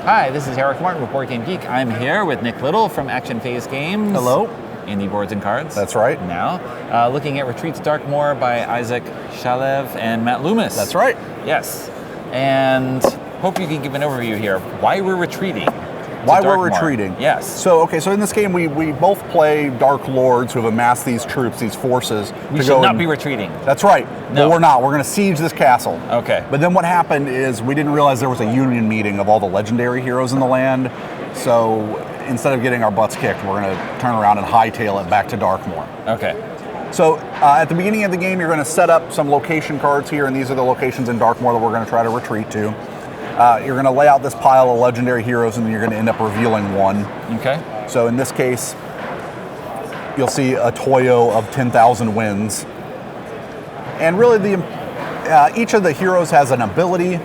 Hi, this is Eric Martin with Board Game Geek. I'm here with Nick Little from Action Phase Games. Hello. Indie Boards and Cards. That's right. Now, looking at Retreat to Darkmoor by Isaac Shalev and Matt Loomis. That's right. Yes. And hope you can give an overview here. Why we're retreating. Why we're retreating. Yes. So in this game, we both play Dark Lords who have amassed these troops, these forces. We should not be retreating. That's right. No. But we're not. We're going to siege this castle. Okay. But then what happened is we didn't realize there was a union meeting of all the legendary heroes in the land. So instead of getting our butts kicked, we're going to turn around and hightail it back to Darkmoor. Okay. So at the beginning of the game, you're going to set up some location cards here, and these are the locations in Darkmoor that we're going to try to retreat to. You're going to lay out this pile of legendary heroes, and then you're going to end up revealing one. Okay. So in this case, you'll see a Toyo of 10,000 winds. And really, each of the heroes has an ability,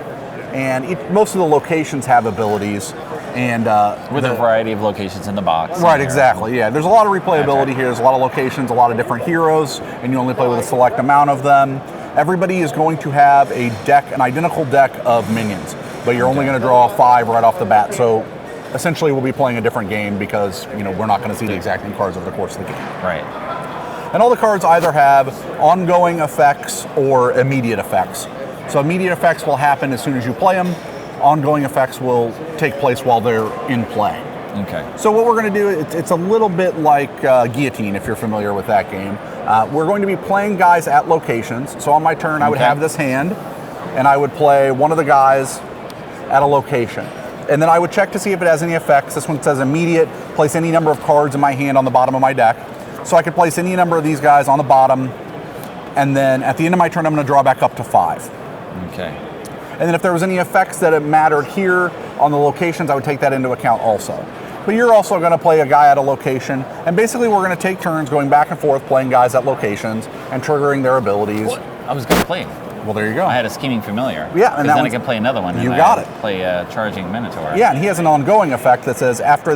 and most of the locations have abilities. And with a variety of locations in the box. Right, exactly, yeah. There's a lot of replayability here. There's a lot of locations, a lot of different heroes, and you only play with a select amount of them. Everybody is going to have an identical deck of minions, but you're only going to draw 5 right off the bat. So essentially we'll be playing a different game because we're not going to see the exact same cards over the course of the game. Right. And all the cards either have ongoing effects or immediate effects. So immediate effects will happen as soon as you play them. Ongoing effects will take place while they're in play. Okay. So what we're going to do, it's a little bit like Guillotine, if you're familiar with that game. We're going to be playing guys at locations. So on my turn, I would have this hand, and I would play one of the guys at a location. And then I would check to see if it has any effects. This one says immediate, place any number of cards in my hand on the bottom of my deck. So I could place any number of these guys on the bottom, and then at the end of my turn, I'm going to draw back up to 5. Okay. And then if there was any effects that mattered here on the locations, I would take that into account also. But you're also going to play a guy at a location, and basically we're going to take turns going back and forth playing guys at locations and triggering their abilities. Well, I was going to play. Well, there you go. I had a Scheming Familiar. Yeah, and then I can play another one. You got it. Play Charging Minotaur. Yeah, and he has an ongoing effect that says after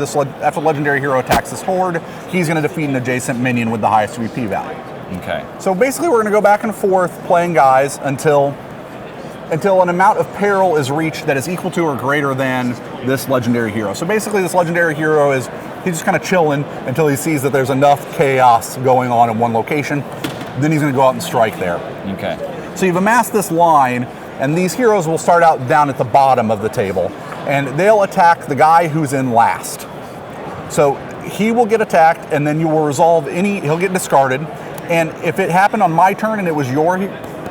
legendary hero attacks this horde, he's going to defeat an adjacent minion with the highest VP value. Okay. So basically we're going to go back and forth playing guys until an amount of peril is reached that is equal to or greater than this legendary hero. So basically this legendary hero he's just kind of chilling until he sees that there's enough chaos going on in one location. Then he's going to go out and strike there. Okay. So you've amassed this line, and these heroes will start out down at the bottom of the table, and they'll attack the guy who's in last. So he will get attacked, and then you will resolve he'll get discarded. And if it happened on my turn and it was your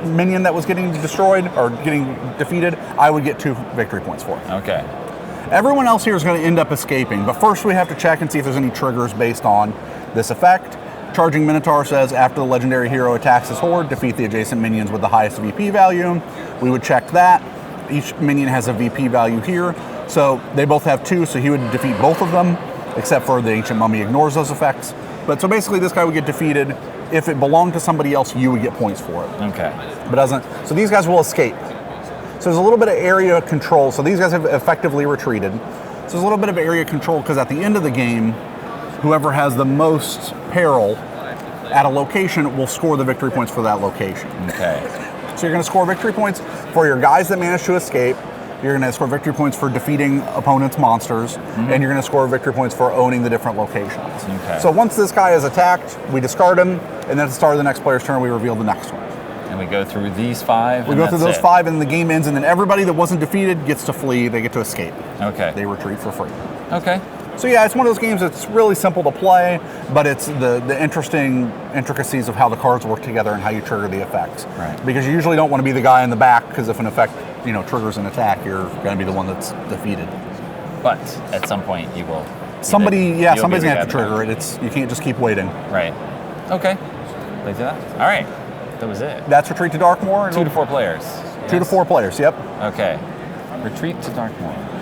minion that was getting destroyed or getting defeated, I would get 2 victory points for it. Okay. Everyone else here is going to end up escaping, but first we have to check and see if there's any triggers based on this effect. Charging Minotaur says after the legendary hero attacks his horde, defeat the adjacent minions with the highest VP value. We would check that. Each minion has a VP value here, so they both have 2, so he would defeat both of them, except for the Ancient Mummy ignores those effects. But so basically this guy would get defeated. If it belonged to somebody else, you would get points for it. Okay. But doesn't. So these guys will escape. So there's a little bit of area control. So these guys have effectively retreated. So there's a little bit of area control because at the end of the game, whoever has the most peril at a location will score the victory points for that location. Okay. So you're going to score victory points for your guys that manage to escape. You're going to score victory points for defeating opponents' monsters, and you're going to score victory points for owning the different locations. Okay. So once this guy is attacked, we discard him, and then at the start of the next player's turn, we reveal the next one. And we go through these 5. We go through those 5, and the game ends, and then everybody that wasn't defeated gets to flee. They get to escape. Okay. They retreat for free. Okay. So yeah, it's one of those games that's really simple to play, but it's the interesting intricacies of how the cards work together and how you trigger the effects. Right. Because you usually don't want to be the guy in the back, because if an effect triggers an attack, you're going to be the one that's defeated. But at some point you will. Somebody's going to have to trigger it. You can't just keep waiting. Right. Okay. Let's do that. All right. That was it. That's Retreat to Darkmoor. 2 to 4 players. 2 to 4 players. Yep. Okay. Retreat to Darkmoor.